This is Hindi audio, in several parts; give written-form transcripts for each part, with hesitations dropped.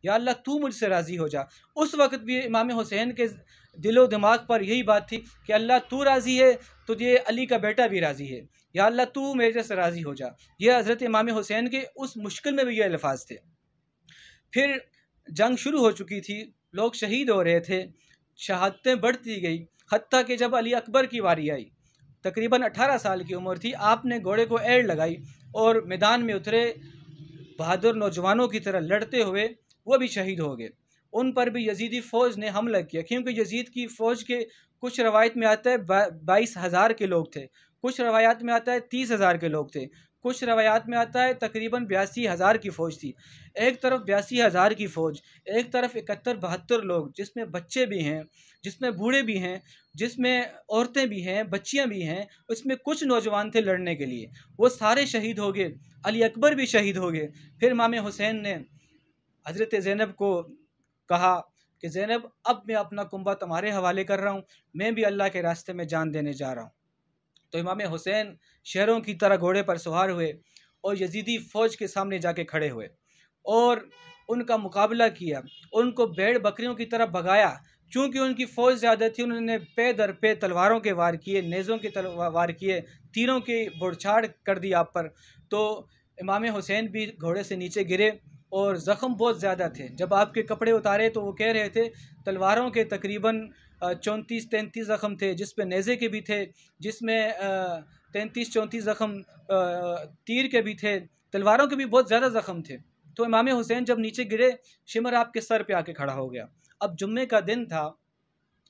या अल्लाह तू मुझसे राज़ी हो जा। उस वक्त भी इमाम हुसैन के दिलो दिमाग पर यही बात थी कि अल्लाह तू राज़ी है तो ये अली का बेटा भी राज़ी है, या अल्लाह तू मेरे से राज़ी हो जा। ये हज़रत इमाम हुसैन के उस मुश्किल में भी ये अल्फाज थे। फिर जंग शुरू हो चुकी थी, लोग शहीद हो रहे थे, शहादतें बढ़ती गई, हत्ता कि जब अली अकबर की बारी आई, तकरीबन 18 साल की उम्र थी, आपने घोड़े को एड़ लगाई और मैदान में उतरे, बहादुर नौजवानों की तरह लड़ते हुए वो भी शहीद हो गए। उन पर भी यजीदी फ़ौज ने हमला किया, क्योंकि यजीद की फ़ौज के कुछ रवायत में आता है 22,000 के लोग थे, कुछ रवायात में आता है 30,000 के लोग थे, कुछ रवायात में आता है तकरीबन 82,000 की फ़ौज थी। एक तरफ 82,000 की फ़ौज, एक तरफ 71-72 लोग, जिसमें बच्चे भी हैं, जिसमें बूढ़े भी हैं, जिसमें औरतें भी हैं, बच्चियां भी हैं, उसमें कुछ नौजवान थे लड़ने के लिए, वो सारे शहीद हो गए। अली अकबर भी शहीद हो गए। फिर इमाम हुसैन ने हज़रत ज़ैनब को कहा कि ज़ैनब, अब मैं अपना कुंबा तुम्हारे हवाले कर रहा हूँ, मैं भी अल्लाह के रास्ते में जान देने जा रहा हूँ। तो इमाम हुसैन शेरों की तरह घोड़े पर सवार हुए और यजीदी फ़ौज के सामने जाके खड़े हुए और उनका मुकाबला किया, उनको भेड़ बकरियों की तरह भगाया। चूँकि उनकी फ़ौज ज़्यादा थी, उन्होंने पे दर पे तलवारों के वार किए, नेज़ों के वार किए, तीरों की बौछार कर दी आप पर। तो इमाम हुसैन भी घोड़े से नीचे गिरे और ज़ख़म बहुत ज़्यादा थे। जब आपके कपड़े उतारे तो वो कह रहे थे तलवारों के तकरीबन 34-33 ज़ख़म थे, जिसमें नेज़े के भी थे, जिसमें 33-34 ज़ख़म तीर के भी थे, तलवारों के भी बहुत ज़्यादा ज़ख़म थे। तो इमाम हुसैन जब नीचे गिरे, शिमर आपके सर पे आके खड़ा हो गया। अब जुम्मे का दिन था,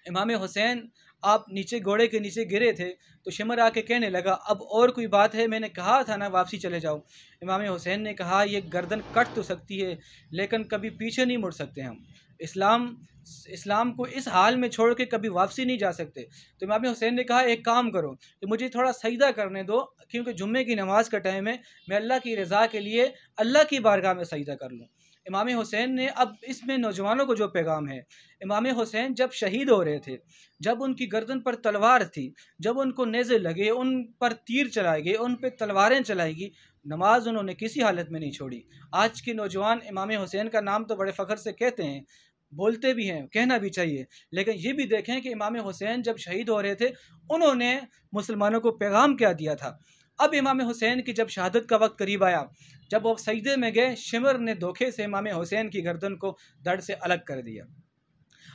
इमाम हुसैन आप नीचे घोड़े के नीचे गिरे थे, तो शिमर आके कहने लगा, अब और कोई बात है? मैंने कहा था ना वापसी चले जाओ। इमाम हुसैन ने कहा, ये गर्दन कट तो सकती है लेकिन कभी पीछे नहीं मुड़ सकते हम। इस्लाम को इस हाल में छोड़ के कभी वापसी नहीं जा सकते। तो इमाम हुसैन ने कहा, एक काम करो कि मुझे थोड़ा सजदा करने दो, क्योंकि जुम्मे की नमाज का टाइम है, मैं अल्लाह की रज़ा के लिए अल्लाह की बारगाह में सजदा कर लूँ। इमाम हुसैन ने, अब इसमें नौजवानों को जो पैगाम है, इमाम हुसैन जब शहीद हो रहे थे, जब उनकी गर्दन पर तलवार थी, जब उनको नेज़े लगे, उन पर तीर चलाए गए, उन पर तलवारें चलाई गई, नमाज उन्होंने किसी हालत में नहीं छोड़ी। आज के नौजवान इमाम हुसैन का नाम तो बड़े फ़ख्र से कहते हैं, बोलते भी हैं, कहना भी चाहिए, लेकिन ये भी देखें कि इमाम हुसैन जब शहीद हो रहे थे, उन्होंने मुसलमानों को पैगाम क्या दिया था। अब इमाम हुसैन की जब शहादत का वक्त करीब आया, जब वो सजदे में गए, शिमर ने धोखे से इमाम हुसैन की गर्दन को धड़ से अलग कर दिया।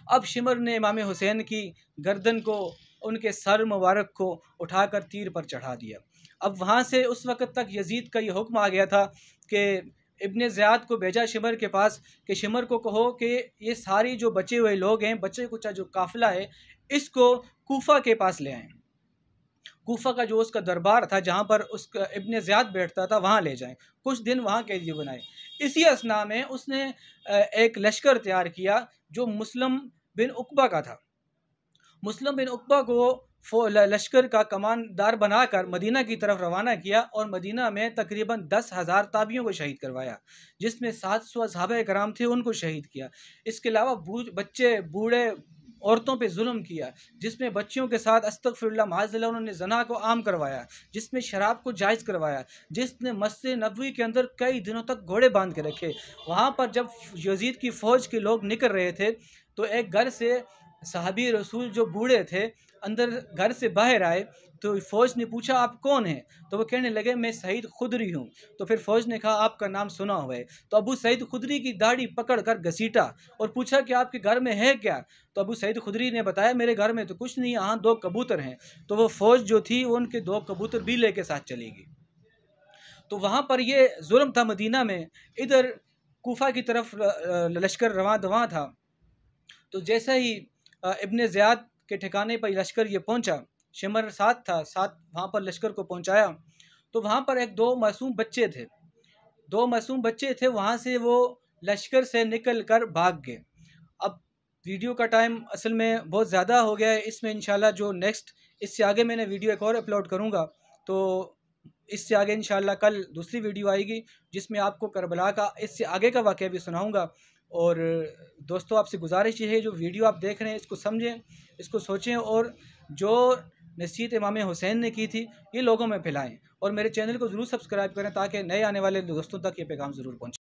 अब शिमर ने इमाम हुसैन की गर्दन को, उनके सर मुबारक को उठाकर तीर पर चढ़ा दिया। अब वहाँ से उस वक़्त तक यजीद का ये हुक्म आ गया था कि इब्ने ज़ियाद को भेजा शिमर के पास कि शिमर को कहो कि ये सारी जो बचे हुए लोग हैं, बचे कुचा जो काफ़िला है, इसको कूफ़ा के पास ले आएँ। कूफा का जो उसका दरबार था, जहाँ पर उसका इब्ने ज़ियाद बैठता था, वहाँ ले जाएं, कुछ दिन वहाँ कैदी बनाए। इसी असना में उसने एक लश्कर तैयार किया जो मुस्लिम बिन उकबा का था। मुस्लिम बिन उकबा को लश्कर का कमानदार बनाकर मदीना की तरफ रवाना किया और मदीना में तकरीबन 10,000 ताबियों को शहीद करवाया, जिसमें 700 असहाबे कराम थे, उनको शहीद किया। इसके अलावा बच्चे, बूढ़े, औरतों पे जुल्म किया, जिसमें बच्चियों के साथ अस्तगफिरुल्लाह माज़अल्लाह उन्होंने ज़ना को आम करवाया, जिसमें शराब को जायज़ करवाया, जिसने मस्जिद नबवी के अंदर कई दिनों तक घोड़े बांध के रखे। वहाँ पर जब यजीद की फ़ौज के लोग निकल रहे थे, तो एक घर से सहाबी रसूल जो बूढ़े थे, अंदर घर से बाहर आए, तो फ़ौज ने पूछा, आप कौन हैं? तो वो कहने लगे, मैं सईद खुदरी हूँ। तो फिर फ़ौज ने कहा, आपका नाम सुना हुआ है। तो अबू सईद खुदरी की दाढ़ी पकड़ कर घसीटा और पूछा कि आपके घर में है क्या? तो अबू सईद खुदरी ने बताया, मेरे घर में तो कुछ नहीं, यहाँ 2 कबूतर हैं। तो वो फ़ौज जो थी, उनके 2 कबूतर भी लेके साथ चली गई। तो वहाँ पर ये जुल्म था मदीना में। इधर कूफा की तरफ लश्कर रवां दवां था। तो जैसे ही इब्ने ज़ियाद के ठिकाने पर लश्कर ये पहुंचा, शिमर साथ था, साथ वहाँ पर लश्कर को पहुंचाया, तो वहाँ पर एक 2 मासूम बच्चे थे। 2 मासूम बच्चे थे, वहाँ से वो लश्कर से निकल कर भाग गए। अब वीडियो का टाइम असल में बहुत ज़्यादा हो गया है, इसमें इंशाल्लाह जो नेक्स्ट, इससे आगे मैंने वीडियो एक और अपलोड करूँगा, तो इससे आगे इंशाल्लाह कल दूसरी वीडियो आएगी, जिसमें आपको करबला का इससे आगे का वाक़या भी सुनाऊँगा। और दोस्तों, आपसे गुजारिश ये है, जो वीडियो आप देख रहे हैं, इसको समझें, इसको सोचें, और जो नसीहत इमाम हुसैन ने की थी, ये लोगों में फैलाएँ, और मेरे चैनल को ज़रूर सब्सक्राइब करें ताकि नए आने वाले दोस्तों तक ये पैगाम ज़रूर पहुँचे।